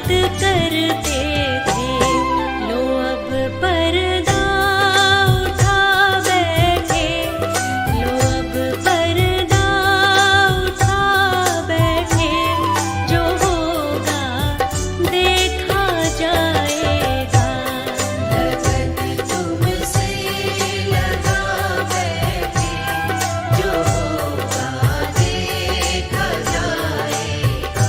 याद करते थे, लो अब पर्दा उठा बैठे, लो अब पर्दा उठा बैठे, जो होगा देखा जाएगा। लगन तुमसे लगा बैठे, जो होगा देखा जाएगा।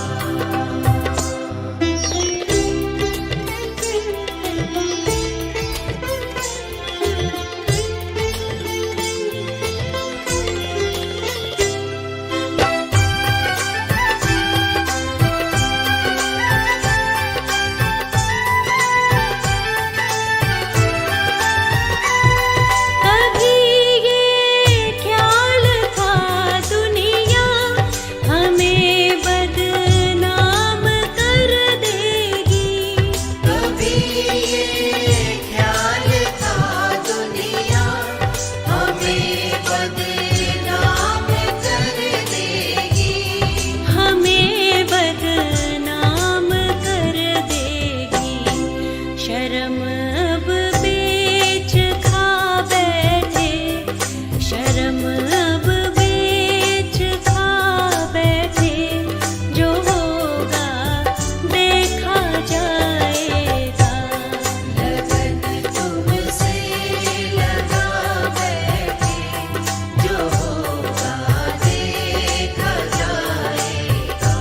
कभी ये ख्याल था दुनिया हमें बदनाम कर देगी, कभी ये ख्याल था दुनिया हमें बदनाम कर देगी, हमें बदनाम कर देगी। शर्म अब बेच खा बैठे, शर्म अब बेच खा बैठे, जो होगा देखा जाएगा। लगन तुमसे लगा बैठे, जो होगा देखा जाएगा।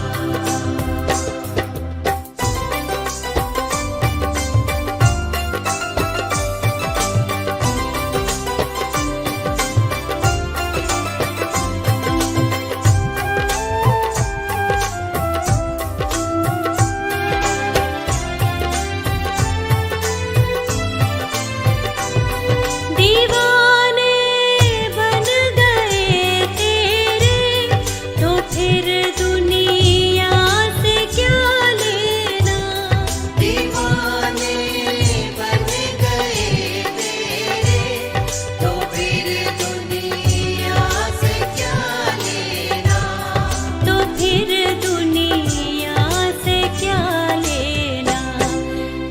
दीवाने बन गए तेरे, तो फिर दुनिया से क्या लेना। दीवाने बन गए तेरे, तो फिर दुनिया से क्या लेना। तो फिर दुनिया से क्या लेना।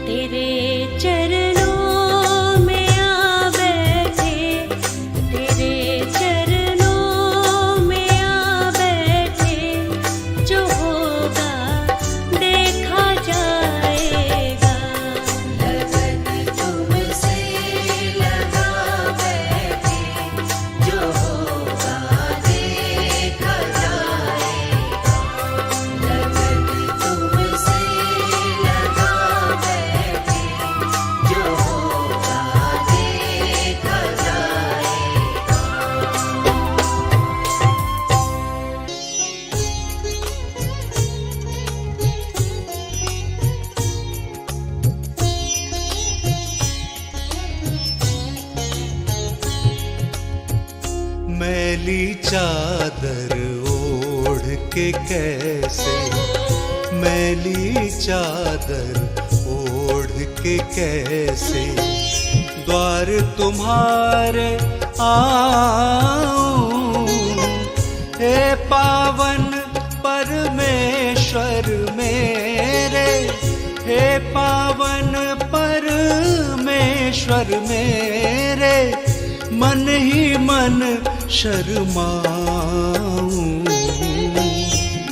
तेरे चरणों में आ बैठे, तेरे चरणों में आ बैठे, जो होगा देखा जाएगा। लगन तुमसे लगा बैठे, जो होगा देखा जाएगा। लगन तुमसे लगा बैठे, जो होगा देखा जाएगा। मैली चादर ओढ़ के कैसे, मैली चादर ओढ़ के कैसे द्वार तुम्हारे आऊं। हे पावन परमेश्वर मेरे, हे पावन परमेश्वर मेरे, मन ही मन शर्माऊं।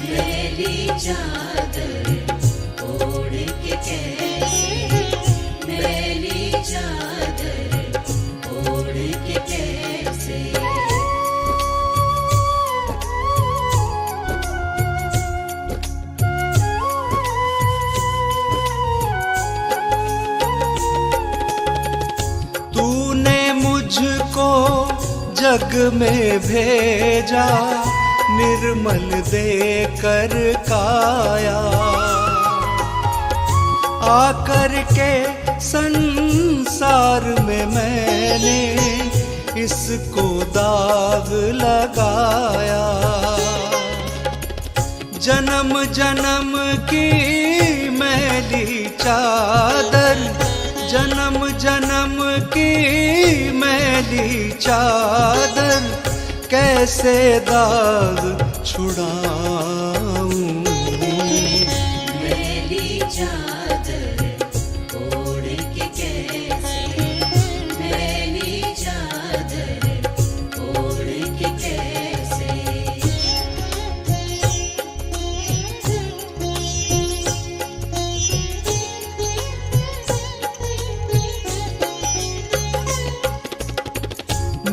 मैली चादर ओढ़ के कैसे, मैली चादर ओढ़ के कैसे। तूने मुझको जग में भेजा, निर्मल देकर काया, आकर के संसार में मैंने इसको दाग लगाया। जन्म जन्म की मैली चादर, जन्म जन्म की मैली चादर, कैसे दाग छुड़ाऊं। मैली चादर ओढ़ के कैसे, मैली चादर ओढ़ के कैसे।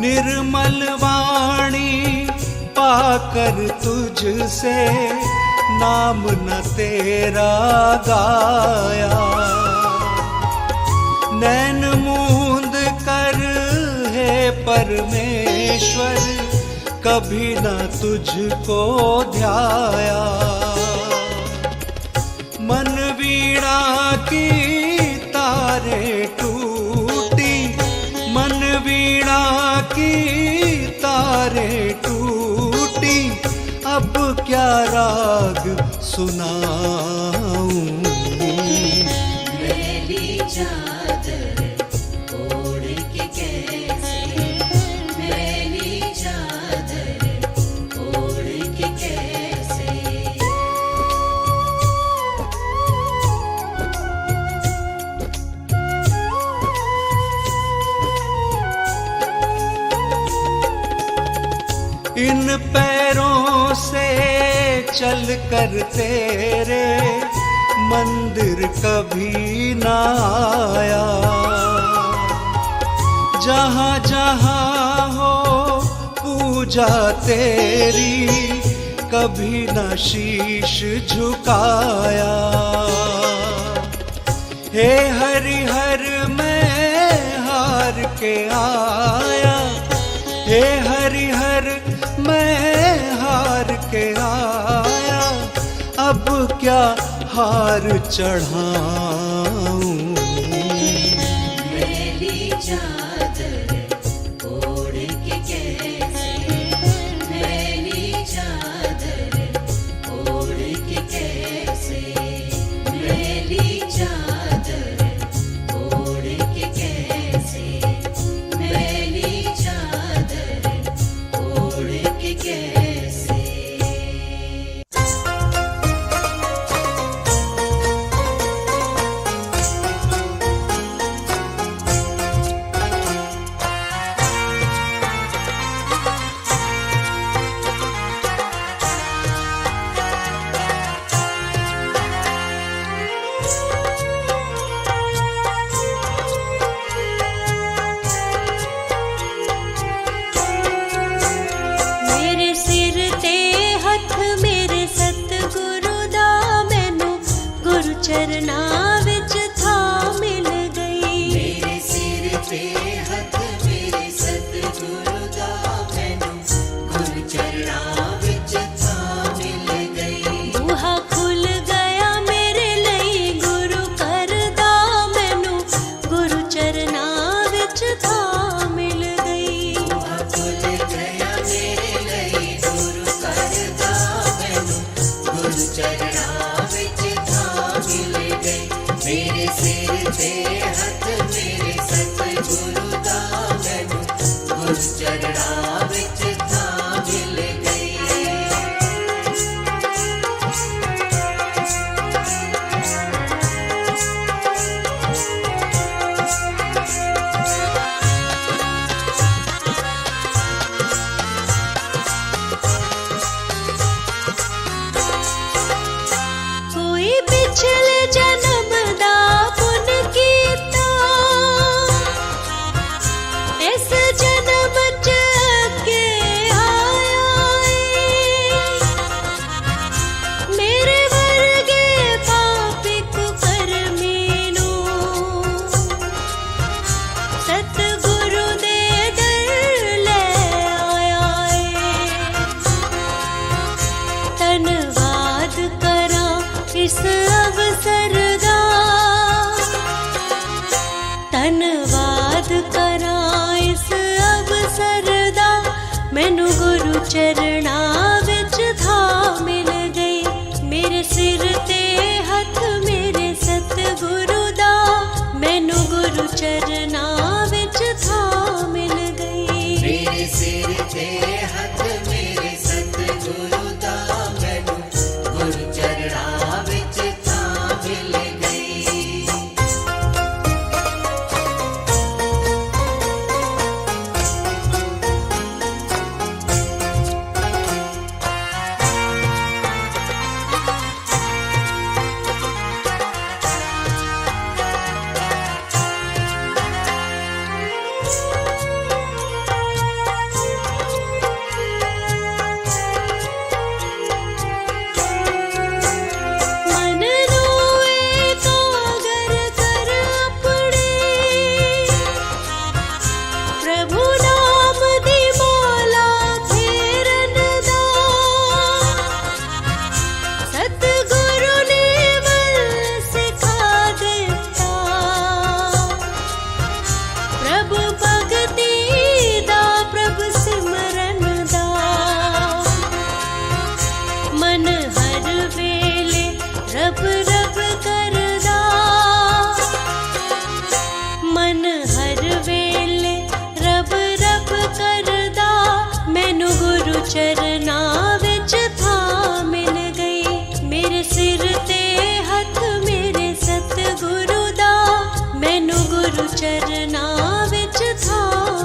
निर्मल वाणी पाकर तुझसे नाम न तेरा गाया, नैन मूंद कर हे परमेश्वर कभी न तुझको ध्याया। मन वीणा की तारे टूटी, मन वीणा की तारे टूटी, अब क्या राग सुनाऊं। मैली चादर ओढ़ के कैसे, मैली चादर ओढ़ के कैसे। इन पैरों से चल कर तेरे मंदिर कभी न आया, जहाँ जहाँ हो पूजा तेरी कभी न शीश झुकाया। हे हरिहर मैं हार के आया, हे हरिहर मैं हार के आया, अब क्या हार चढ़ाऊं। मैली चादर ओढ़ के कैसे, मैली चादर ओढ़ के कैसे, मैली चादर ओढ़ के कैसे, मैली चादर ओढ़ के कैसे। मेरे सिर ते हथ मेरे सतगुरु दा, मैनू गुरु चरना विच था मिल गई। मेरे सिर ते हथ मेरे सतगुरु दा, मैनू गुरु चरणा विच था मिल गई। बूहा खुल गया मेरे लई गुरु घर दा, मैनू गुरु चरना विच था मिल गई। बूहा खुल गया मेरे ਲਈ गुरु घर दा, मैनू गुरु चरणा विच था मिल गई। मेरे सिर ते हथ मेरे सतगुरु दा, मैनू गुरु चरणा विच था मिल गई। कोई पिछले जन्म दा पुन कीता, इस जन्म च अगे आया ए। मेरे वर्गे पापी कुकर्मी नूं सतगुरु दे दर ले आया ए। धन्नवाद करा इस अवसर दा, धन्नवाद करा इस अवसर दा, मैनू गुरु चरना विच था मिल गई। मेरे सिर ते हथ मेरे सतगुरु दा, मैनू गुरु चरना विच था मिल गई। मेरे सिर ते हथ मेरे सतगुरु दा, मैनू गुरु चरणा विच था मिल गई। गुरु चरना विच था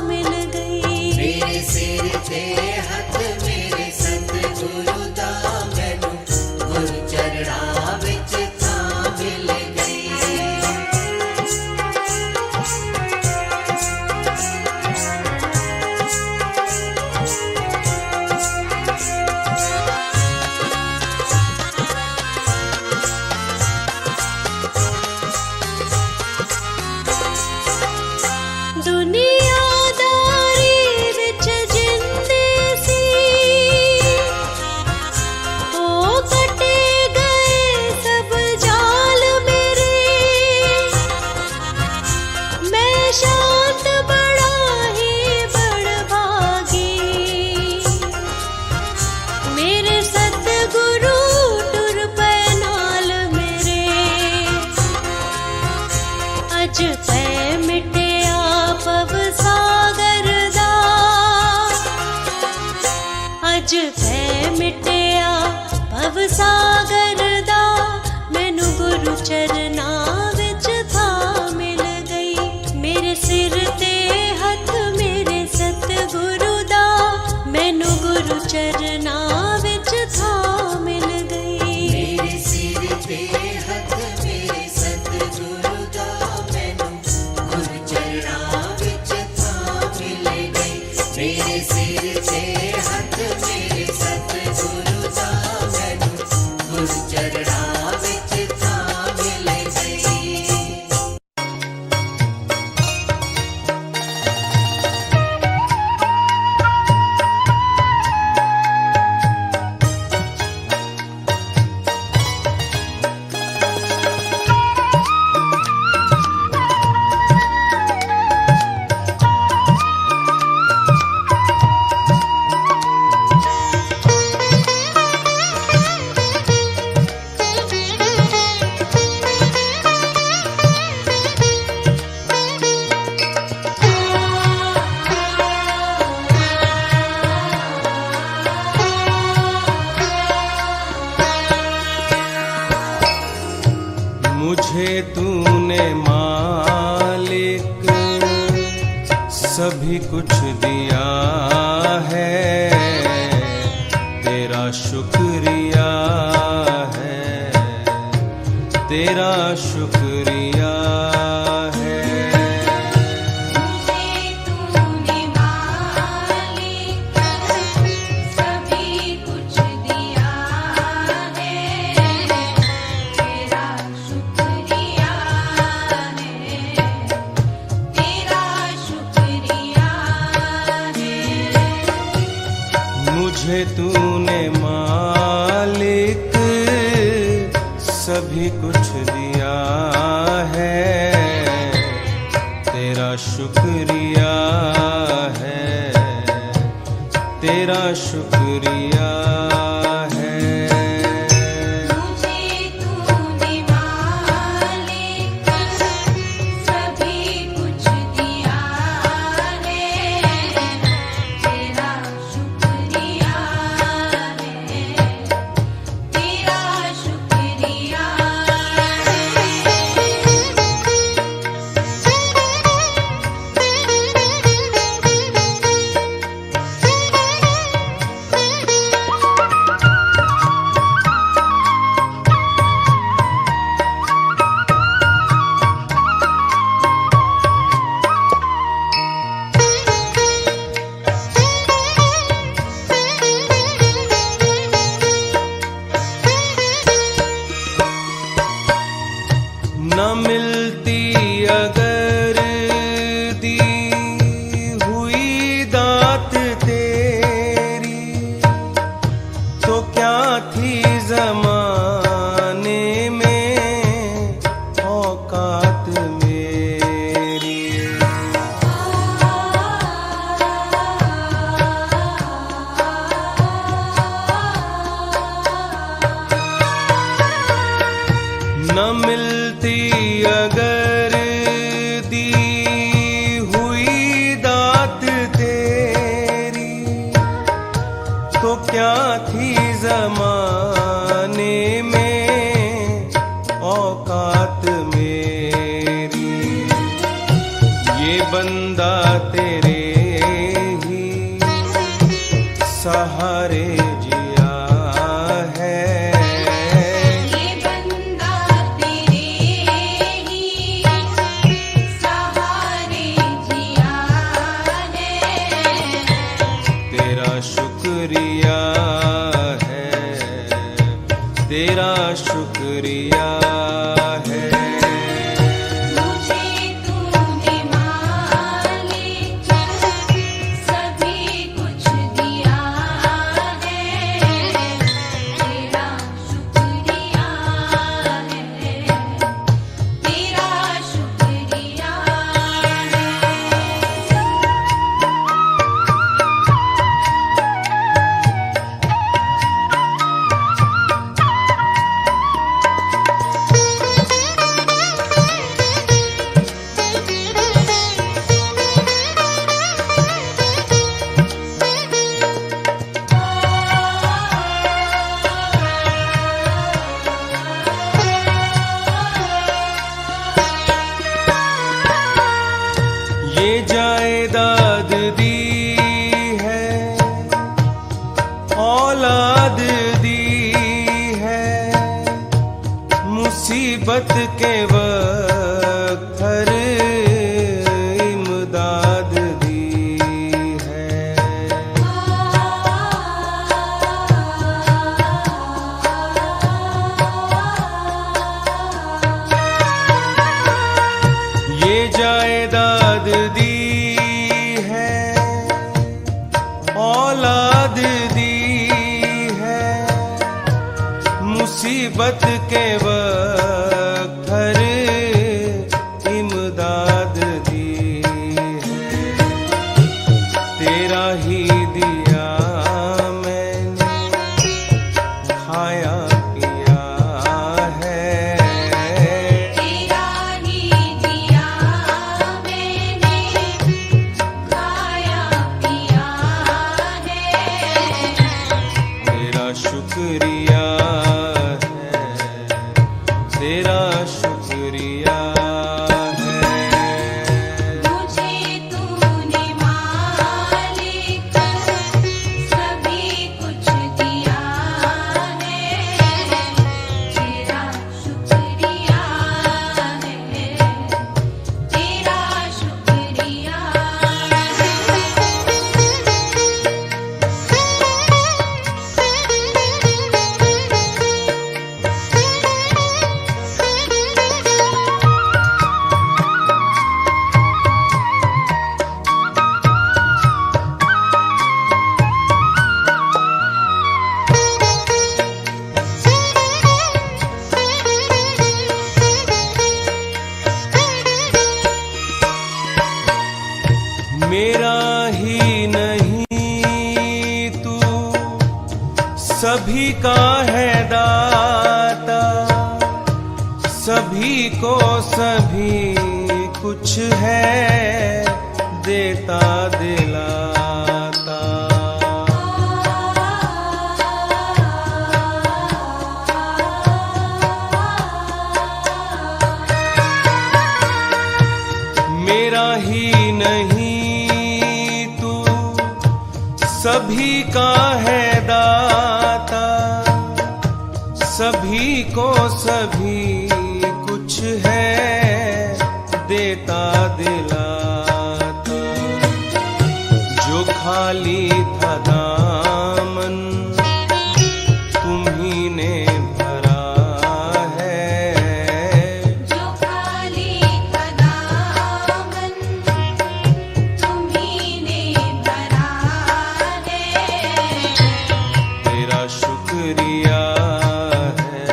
मिल गई। मेरे सिर ते हथ मेरे सतगुरु दा मैनू गुरु चरना विच था मिल गई। दुनियादारी विच जिंदे सी ओ कटे गए सब जाल मेरे। मैं शांत बड़ा ही बड़भागी मेरे सतगुरु टुर पे नाल मेरे। अज पै मिटिया पव सागर दा अज पै मिटिया पव सागर दा मैनू गुरु चरना विच था मिल गई। मेरे सिर ते हथ मेरे सतगुरु दा मैनू गुरु चरना विच था मिल गई। मेरे सिर ते हथ मेरे सतगुरु दा मैनू गुरु चरना विच था मिल गई। मेरे सिर ते हथ मेरे सतगुरु दा मैनू गुरु चरना विच था मिल गई। मुझे तूने मालिक सभी कुछ दिया है, तेरा शुक्रिया है, तेरा शुक्रिया है। मुझे तूने मालिक सभी कुछ दिया है, तेरा शुक्रिया है, तेरा शुक्रिया है। मुझे तूने मालिक सभी कुछ दिया है, तेरा शुक्रिया है, तेरा शुक्रिया है। मुझे तूने मालिक सभी कुछ दिया है, तेरा शुक्रिया है, तेरा शुक्रिया है। तेरे ही सहारे जिया है। ये बंदा तेरे ही सहारे जिया है। तेरा शुक्रिया है, तेरा शुक्रिया है। मुझे तूने मालिक सभी कुछ दिया है। तेरा शुक्रिया है, तेरा शुक्रिया है। ये जायदाद दी है, औलाद दी है, मुसीबत के वक्त हर इमदाद दी है। ये जायदाद दी है, औलाद दी है, मुसीबत के वक्त हर इमदाद दी है। तेरा ही दिया मैंने खाया पिया है। तेरा ही दिया मैंने खाया पिया है। तेरा शुक्रिया है, तेरा शुक्रिया है। मुझे तूने मालिक सभी कुछ दिया है। तेरा शुक्रिया है, तेरा शुक्रिया मेरा ही नहीं तू सभी का है दाता, सभी को सभी कुछ है देता दिलाता। मेरा ही नहीं तू सभी का है दाता, सभी को सभी कुछ है देता दिलाता। जो खाली था दामन तुम्ही ने भरा है। जो खाली था दामन तुम्ही ने भरा है। तेरा शुक्रिया है,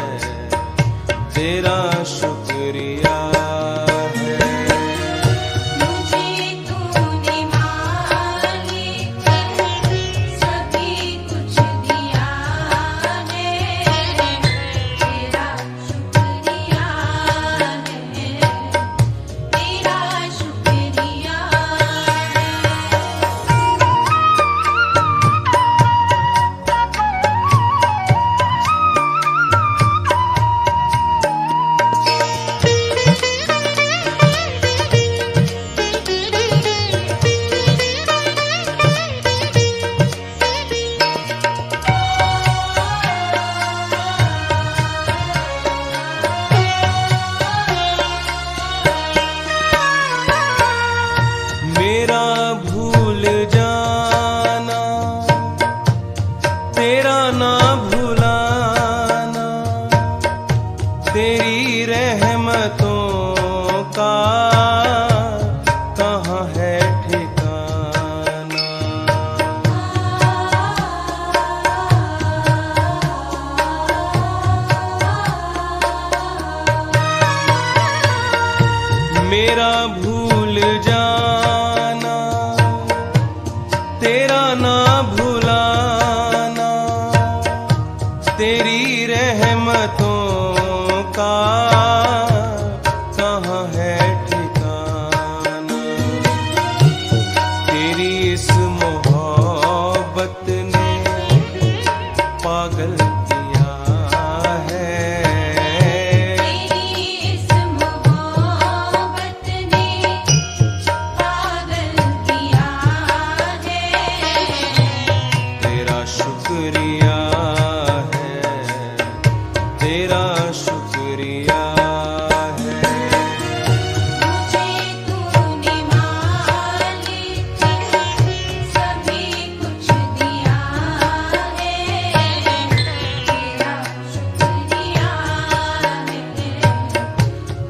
तेरा शुक्रिया है। मुझे तूने मालिक मेरा भूल जाना, तेरा ना भुलाना, तेरी रहमतों का कहाँ है ठिकाना। तेरी इस मोहब्बत ने पागल किया है। तेरी इस मोहब्बत ने पागल किया है। तेरा शुक्रिया है, तेरा शुक्रिया है। मुझे तूने मालिक सभी कुछ दिया है। तेरा शुक्रिया है,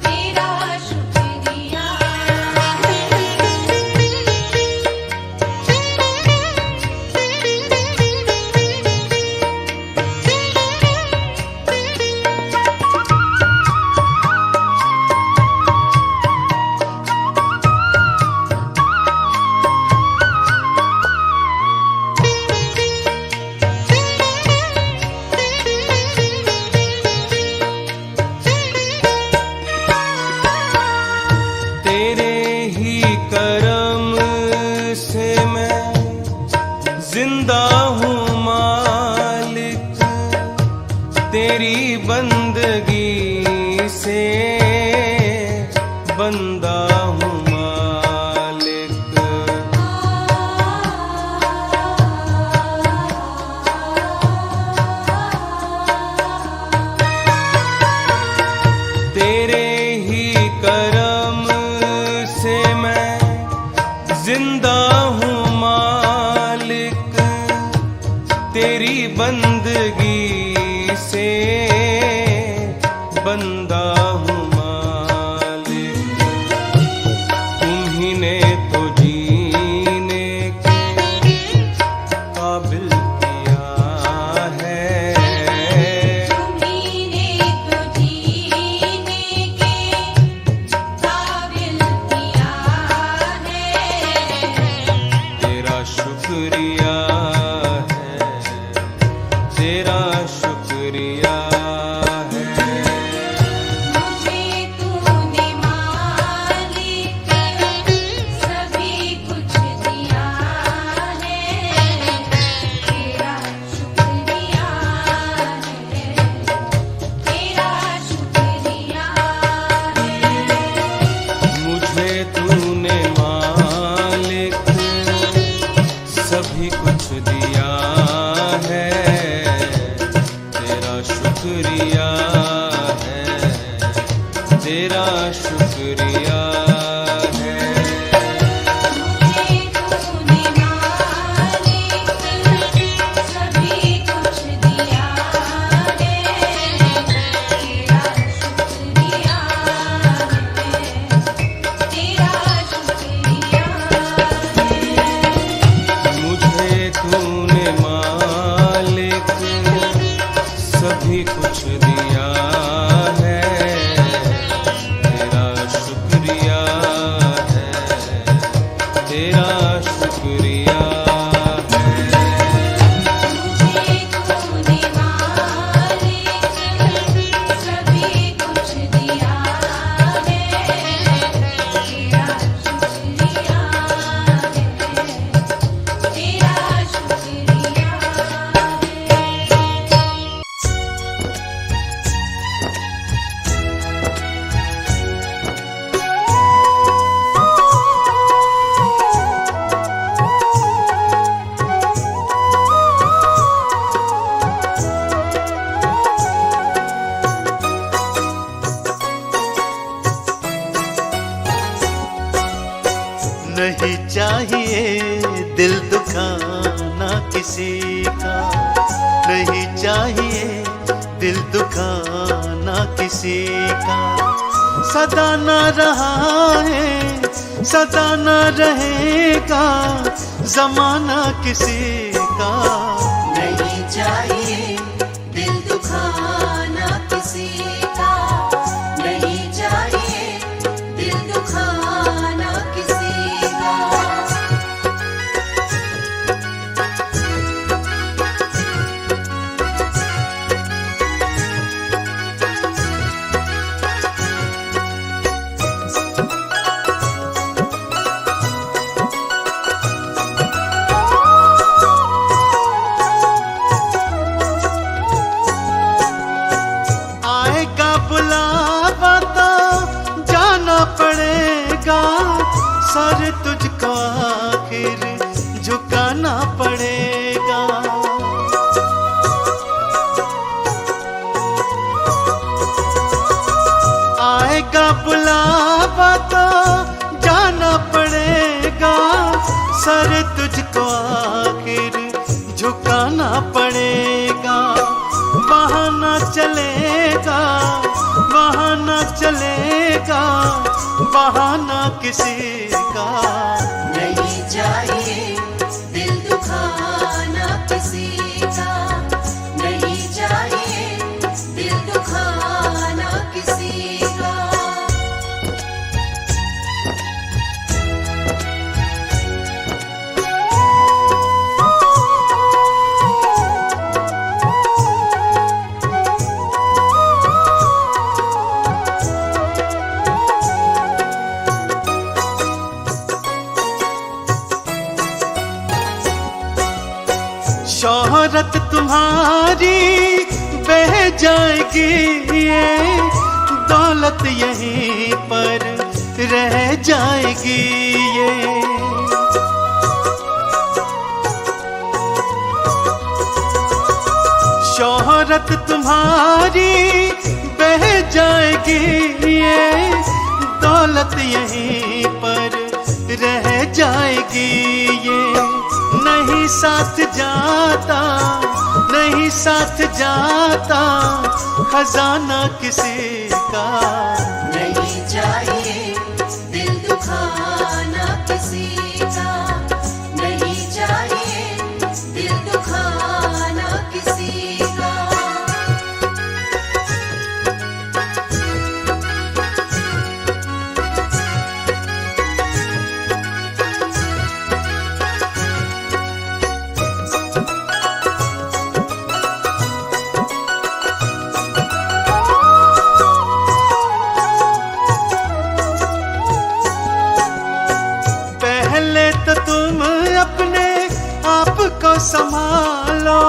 तेरा शुक्रिया तेरे ही करम से मैं जिंदा हूँ मालिक, तेरी बंदगी से बंदा हूँ मालिक। तेरे ही करम से मैं जिंदा हूँ मालिक, तेरी बंदगी से बंदा हूँ मालिक। तुम्ही ने तो जीने के काबिल किया है। तुम्हीने तो जीने के काबिल किया है। तेरा शुक्रिया है, तेरा शुक्रिया है। मुझे तूने मालिक सभी कुछ दिया है। तेरा शुक्रिया है, तेरा शुक्रिया है। मुझे तूने मालिक सभी कुछ दिया है। तेरा शुक्रिया है, तेरा शुक्रिया है। मुझे तूने मालिक सभी कुछ दिया है। तेरा शुक्रिया है, तेरा शुक्रिया है। मुझे तूने मालिक सभी कुछ दिया है। तेरा शुक्रिया है, तेरा शुक्रिया है। मुझे तूने मालिक सभी कुछ दिया है। तेरा शुक्रिया है, तेरा शुक्रिया नहीं चाहिए दिल दुखाना किसी का, नहीं चाहिए दिल दुखाना किसी का। सदा न रहा है, सदा न रहेगा जमाना किसी का। नहीं चाहिए दिल दुखाना किसी का, नहीं चाहिए दिल दुखाना पड़ेगा, सर तुझको आखिर झुकाना पड़ेगा। आएगा बुलावा तो जाना पड़ेगा, सर तुझको आखिर झुकाना पड़ेगा। बहाना चलेगा, बहाना चलेगा, बहाना किसी का नहीं चाहिए दिल दुखाना किसी का, नहीं चाहिए दिल दुखाना किसी का। शोहरत तुम्हारी बह जाएगी, ये दौलत यहीं पर रह जाएगी। ये शोहरत तुम्हारी बह जाएगी, ये दौलत यहीं पर रह जाएगी। ये नहीं साथ जाता, नहीं साथ जाता खजाना किसी का। नहीं चाहिए दिल दुखाना किसी का, नहीं चाहिए दिल दुखाना किसी का। संभालो,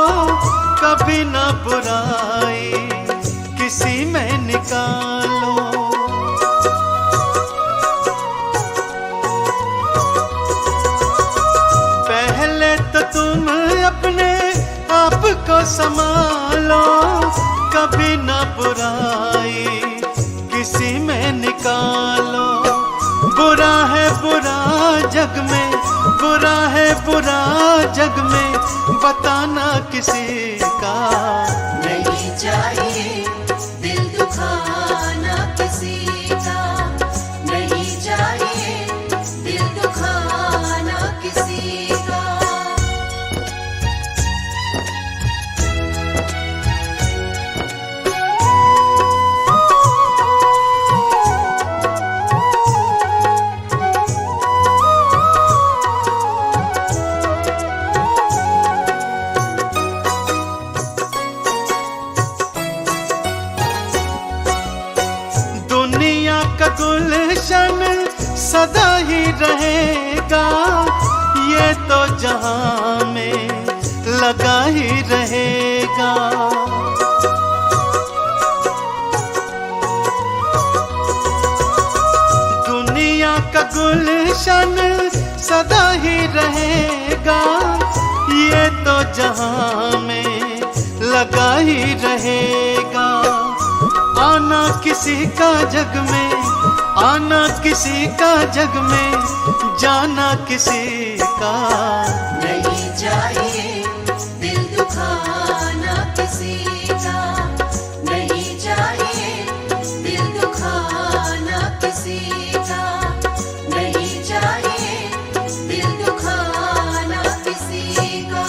कभी ना बुराई किसी में निकालो। पहले तो तुम अपने आप को संभालो, कभी ना बुराई किसी में निकालो। बुरा है बुरा जग में, बुरा है बुरा जग में, बताना किसी का। नहीं चाहिए दिल दुखाना किसी का, नहीं चाहिए दिल दुखाना किसी का। गुलशन सदा ही रहेगा, ये तो जहां में लगा ही रहेगा। दुनिया का गुलशन सदा ही रहेगा, ये तो जहां में लगा ही रहेगा। आना किसी का जग में, आना किसी का जग में, जाना किसी का। नहीं चाहिए दिल दुखाना किसी का, नहीं चाहिए दिल दुखाना किसी का, नहीं चाहिए दिल दुखाना किसी का।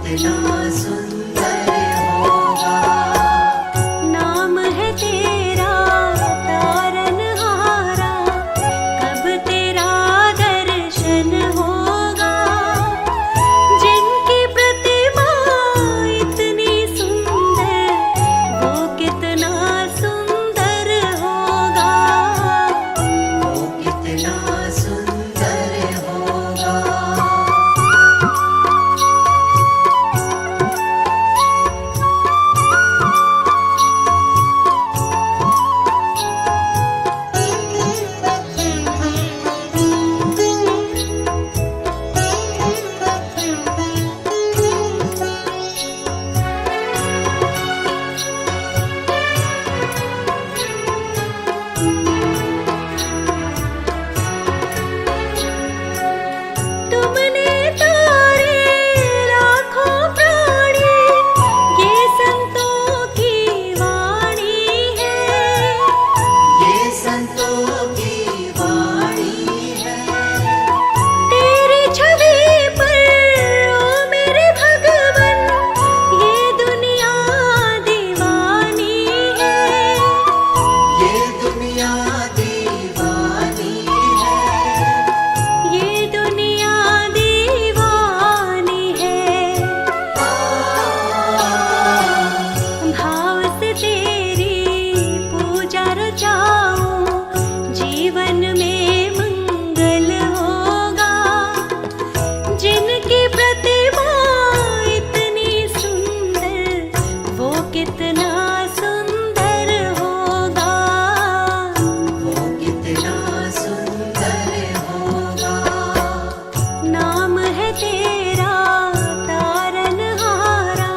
कितना सुंदर होगा। नाम है तेरा तारनहारा, कब तेरा दर्शन होगा। जिनकी प्रतिमा इतनी सुंदर, वो कितना सुंदर होगा। वो कितना सुंदर होगा। तुमने तारे लाखों प्राणी, ये संतों की वाणी है। ये संतों की वाणी है। तेरी छवि पर ओ मेरे भगवन, ये दुनिया दीवानी है। ये दुनिया दीवानी है। ये दुनिया दीवानी है। भाव से तेरी पूजा रचाऊं, जीवन में मंगल होगा। जिनकी प्रतिमा इतनी सुंदर, वो कितना सुंदर होगा। वो कितना सुंदर होगा। नाम है तेरा तारनहारा,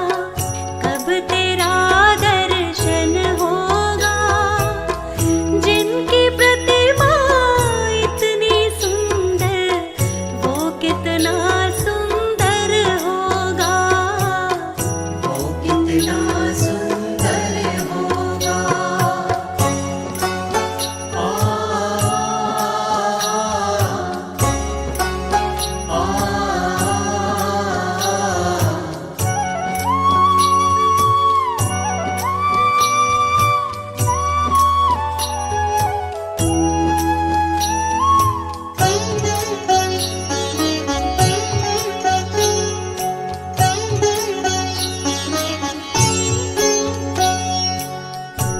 कब तेरा दर्शन होगा। जिनकी प्रतिमा इतनी सुंदर, वो कितना सुंदर होगा। वो कितना सुंदर होगा।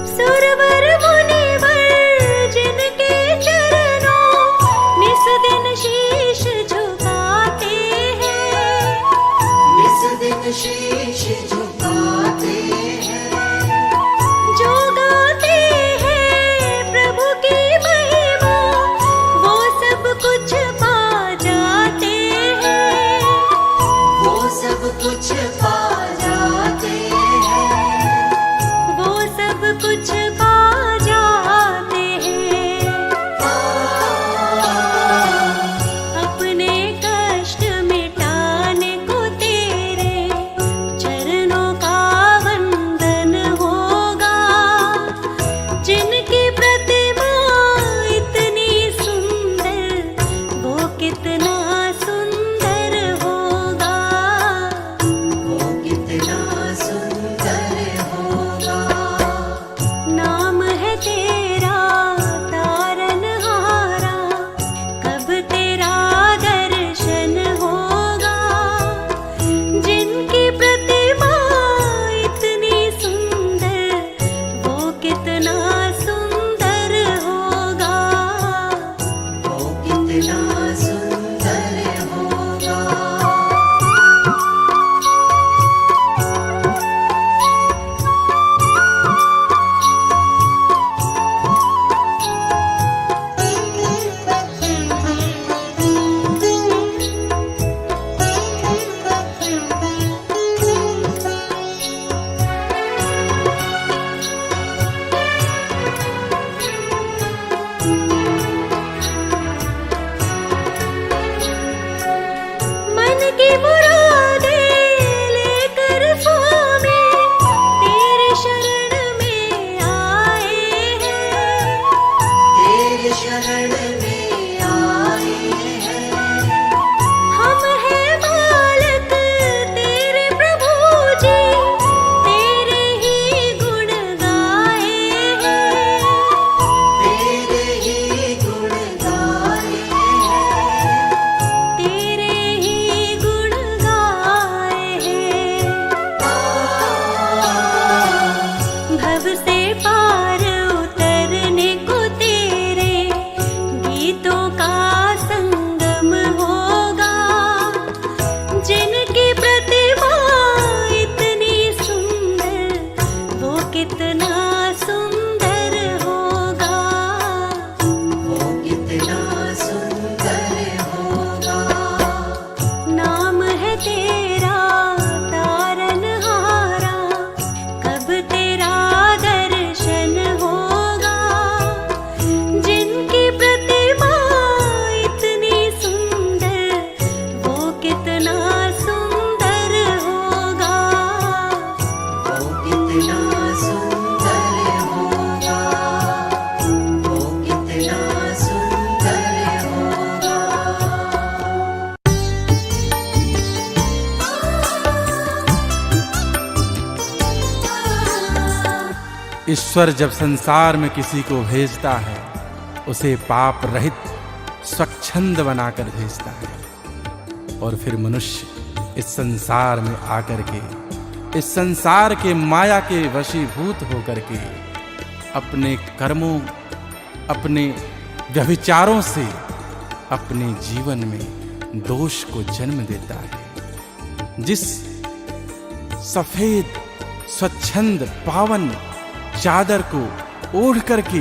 सुरवर मुनिवर जिनके चरणों, निस दिन शीश झुकाते हैं। इस दिन शीश झुकाते हैं। जो गाते हैं प्रभु की महिमा, वो सब कुछ पा जाते हैं। वो सब कुछ पा जाते हैं। वो सब कुछ पा जाते हैं। अपने कष्ट मिटाने को तेरे चरणों ईश्वर जब संसार में किसी को भेजता है, उसे पाप रहित स्वच्छंद बनाकर भेजता है। और फिर मनुष्य इस संसार में आकर के, इस संसार के माया के वशीभूत होकर के अपने कर्मों, अपने व्यभिचारों से अपने जीवन में दोष को जन्म देता है। जिस सफेद स्वच्छंद पावन चादर को ओढ़ करके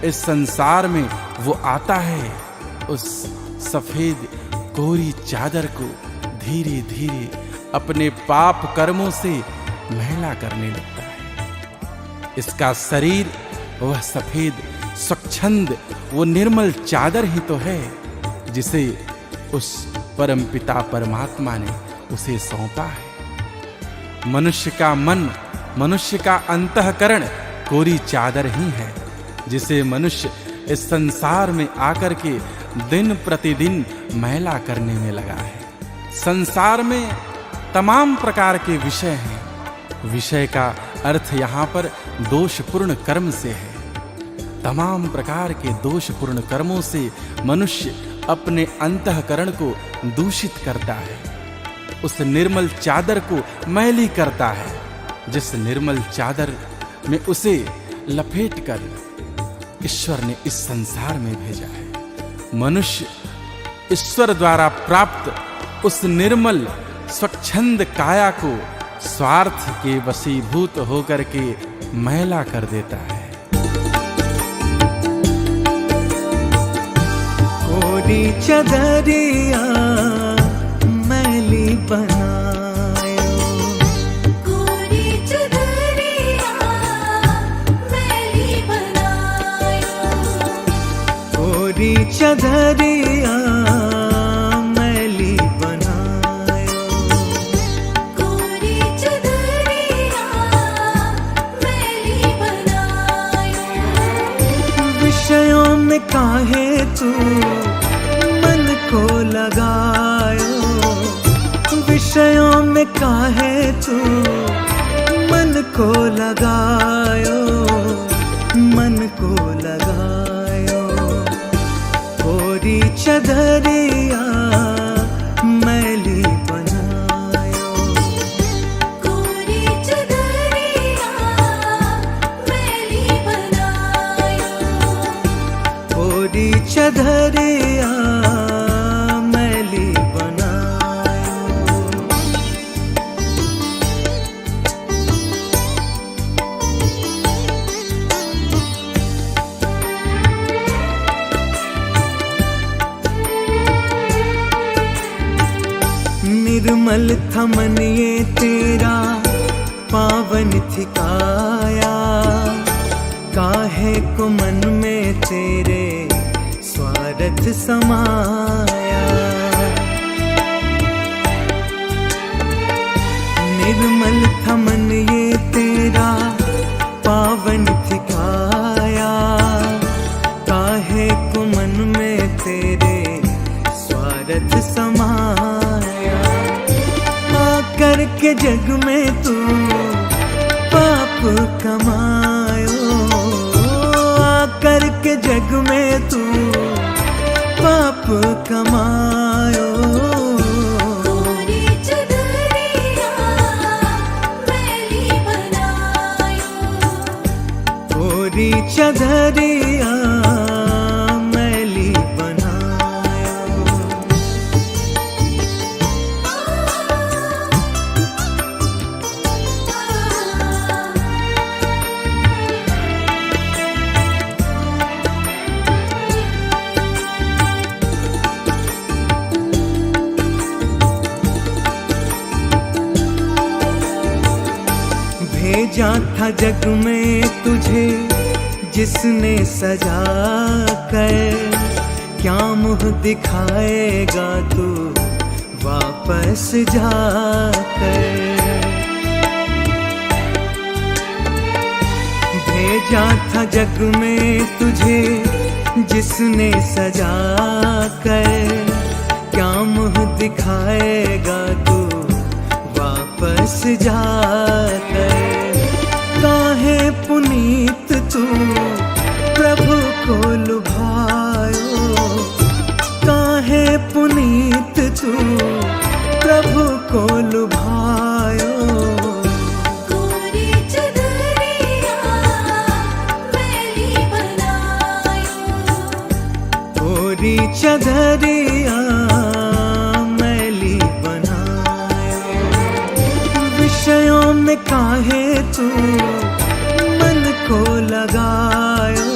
इस संसार में वो आता है, उस सफेद कोरी चादर को धीरे धीरे अपने पाप कर्मों से मैला करने लगता है। इसका शरीर वह सफेद स्वच्छंद, वो निर्मल चादर ही तो है जिसे उस परमपिता परमात्मा ने उसे सौंपा है। मनुष्य का मन, मनुष्य का अंतःकरण कोरी चादर ही है जिसे मनुष्य इस संसार में आकर के दिन प्रतिदिन मैला करने में लगा है। संसार में तमाम प्रकार के विषय हैं। विषय का अर्थ यहाँ पर दोषपूर्ण कर्म से है। तमाम प्रकार के दोषपूर्ण कर्मों से मनुष्य अपने अंतःकरण को दूषित करता है, उस निर्मल चादर को मैली करता है, जिस निर्मल चादर में उसे लपेटकर ईश्वर ने इस संसार में भेजा है। मनुष्य ईश्वर द्वारा प्राप्त उस निर्मल स्वच्छंद काया को स्वार्थ के वशीभूत होकर के मैला कर देता है। कोरी चदरिया मैली बनायो, कोरी चदरिया मैली बनायो, कोरी चदरिया मैली बनायो, कोरी चदरिया मैली बनायो। विषयों में काहे तू मन को लगायो, विषयों में काहे तू मन को लगायो, मन को लगायो। कोरी चदरिया मैली बनायो, कोरी चदरिया मैली बनायो, कोरी चदरिया मैली बनायो। निर्मल था मन ये तेरा, पावन थी काया, काहे को मन में तेरे स्वार्थ समाया। निर्मल था मन ये तेरा, पावन थी काया, काहे को मन में तेरे स्वार्थ समाया। आकर के जग में तू पाप कमायो, आकर के जग में तू पाप कमायो। कोरी चदरिया मैली बनायो, कोरी चदरिया मैली बनायो। भेजा था जग में तुझे जिसने सजा कर, क्या मुँह दिखाएगा तू वापस जाकर। भेजा था जग में तुझे जिसने सजा कर, क्या मुँह दिखाएगा तू वापस जाकर। काहे पुनीत तू प्रभु को लुभायो, काहे पुनीत तू प्रभु को लुभायो। गोरी चदरिया मैली बनायो, गोरी चदरिया मैली बनायो। विषयों में काहे तू मन को लगायो,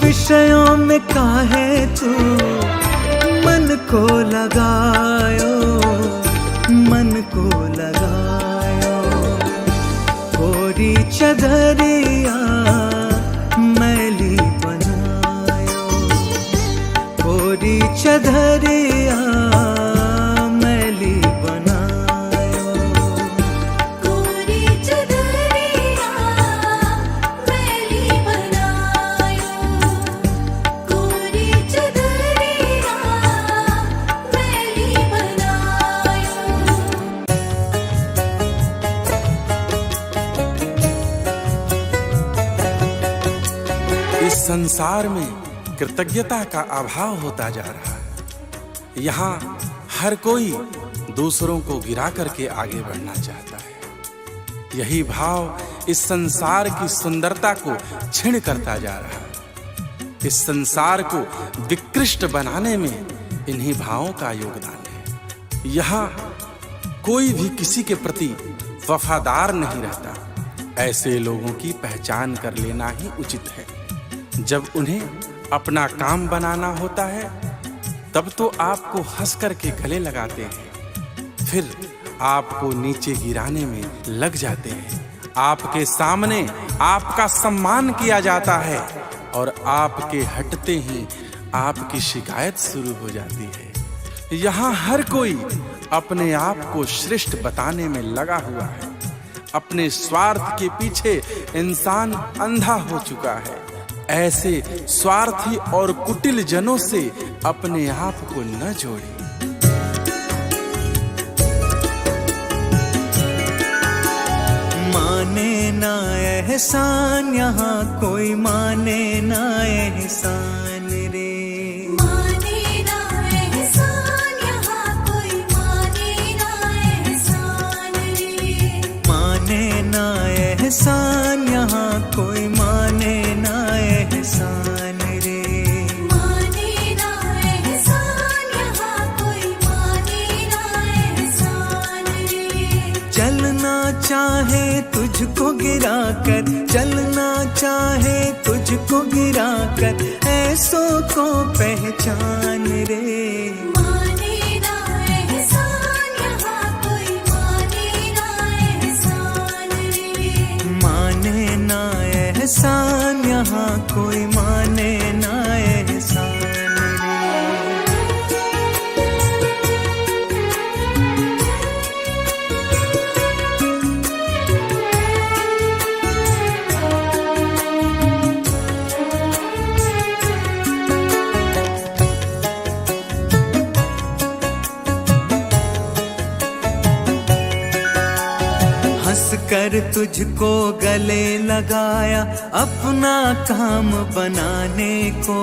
विषयों में काहे तू मन को लगायो, मन को लगायो। गोरी चदरिया मैली बनायो, गोरी चदरिया मैली बनायो। गोरी चदरिया मैली बनायो, गोरी चदरिया मैली बनायो। इस संसार में कृतज्ञता का अभाव होता जा रहा है। यहाँ हर कोई दूसरों को गिरा करके आगे बढ़ना चाहता है। यही भाव इस संसार की सुंदरता को क्षीण करता जा रहा है। इस संसार को विकृष्ट बनाने में इन्हीं भावों का योगदान है। यहाँ कोई भी किसी के प्रति वफादार नहीं रहता। ऐसे लोगों की पहचान कर लेना ही उचित है। जब उन्हें अपना काम बनाना होता है तब तो आपको हंस करके गले लगाते हैं, फिर आपको नीचे गिराने में लग जाते हैं। आपके सामने आपका सम्मान किया जाता है और आपके हटते ही आपकी शिकायत शुरू हो जाती है। यहाँ हर कोई अपने आप को श्रेष्ठ बताने में लगा हुआ है। अपने स्वार्थ के पीछे इंसान अंधा हो चुका है। ऐसे स्वार्थी और कुटिल जनों से अपने आप को न जोड़िए। माने ना एहसान यहाँ कोई माने ना एहसान रे, माने ना एहसान यहाँ कोई माने ना एहसान रे, माने ना एहसान यहाँ कोई माने ना एहसान रे। माने ना एहसान यहाँ कोई माने ना एहसान रे। चलना चाहे तुझको गिरा कर, चलना चाहे तुझको गिरा कर, ऐसों को पहचान रे। माने ना एहसान यहाँ कोई माने ना एहसान रे। माने ना एहसान यहाँ कोई माने ना एहसान रे। हंस कर तुझको गले लगाया अपना काम बनाने को,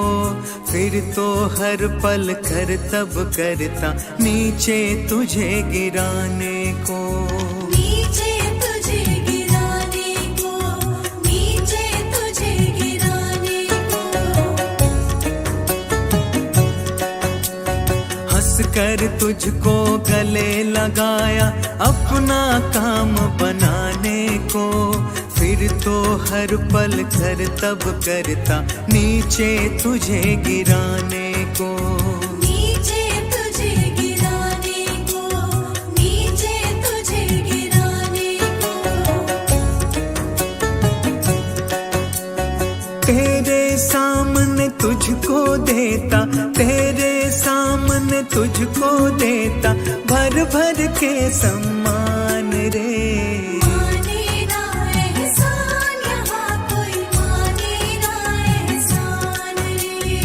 फिर तो हर पल कर तब करता नीचे तुझे गिराने को। नीचे तुझे गिराने को, नीचे तुझे गिराने को। हंस कर तुझको गले लगाया अपना काम बनाने को, फिर तो हर पल कर तब करता नीचे तुझे गिराने को। नीचे तुझे गिराने को, नीचे तुझे गिराने को। तेरे सामने तुझको देता, तेरे सामने तुझको देता भर भर के सम्मान रे। माने ना एहसान यहाँ कोई माने ना एहसान रे।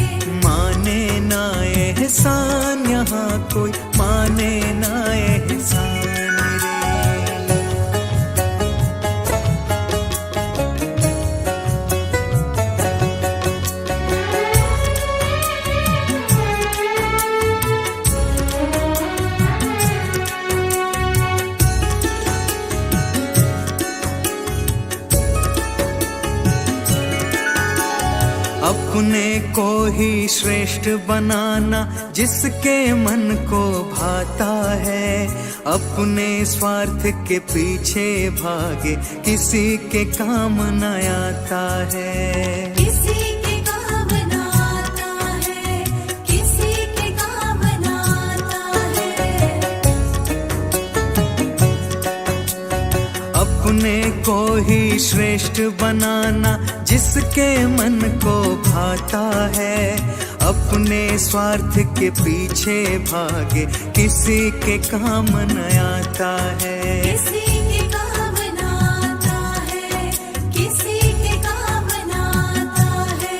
माने ना एहसान यहाँ कोई माने ना एहसान रे। अपने को ही श्रेष्ठ बनाना जिसके मन को भाता है, अपने स्वार्थ के पीछे भागे किसी के काम न आता है। किसी के काम न आता है, किसी के काम न आता है। अपने को ही श्रेष्ठ बनाना जिसके मन को भाता है, अपने स्वार्थ के पीछे भागे किसी के काम न आता है। किसी के काम न आता है, किसी के काम न आता है।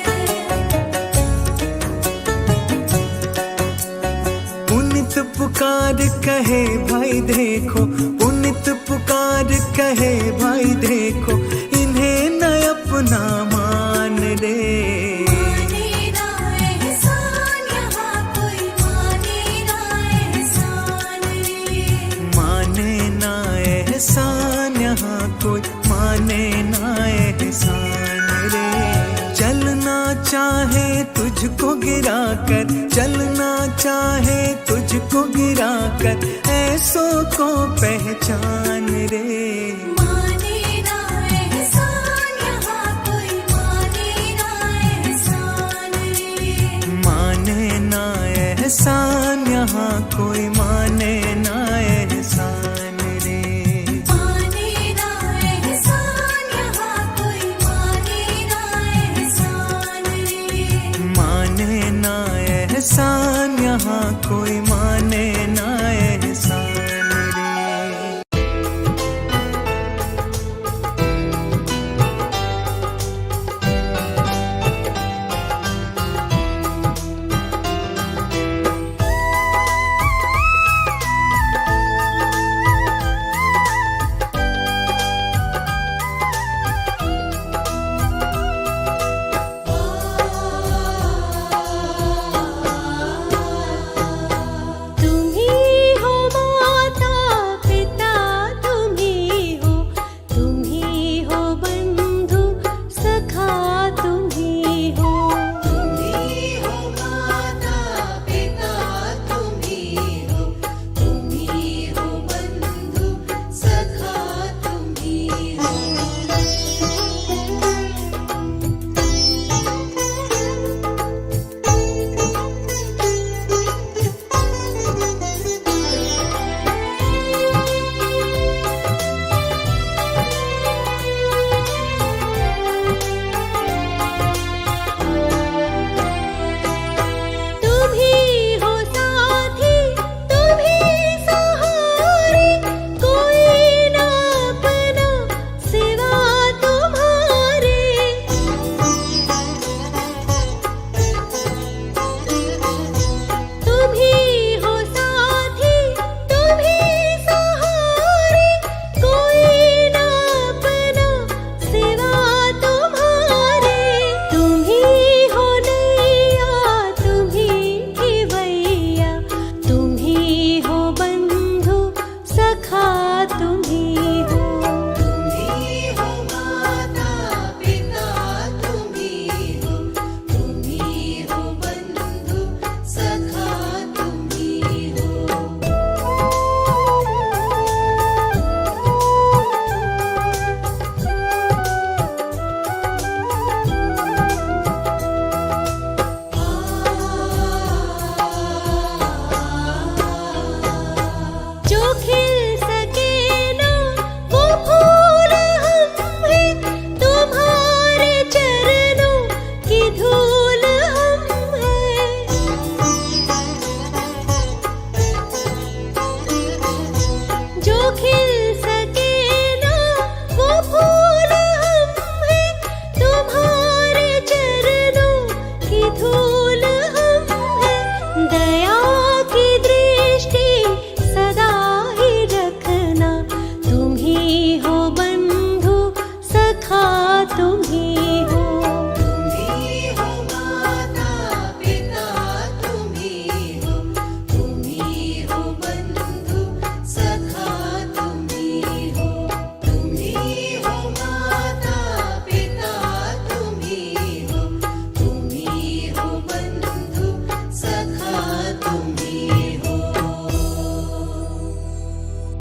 पुनित पुकार कहे भाई देखो, पुनित पुकार कहे भाई देखो, इन्हें न अपना मान रे। माने ना एहसान यहाँ कोई, माने ना एहसान रे। माने ना एहसान यहाँ कोई, माने ना एहसान रे। चलना चाहे तुझको गिरा कर, चलना चाहे तुझको गिरा कर, ऐसों को पहचान रे।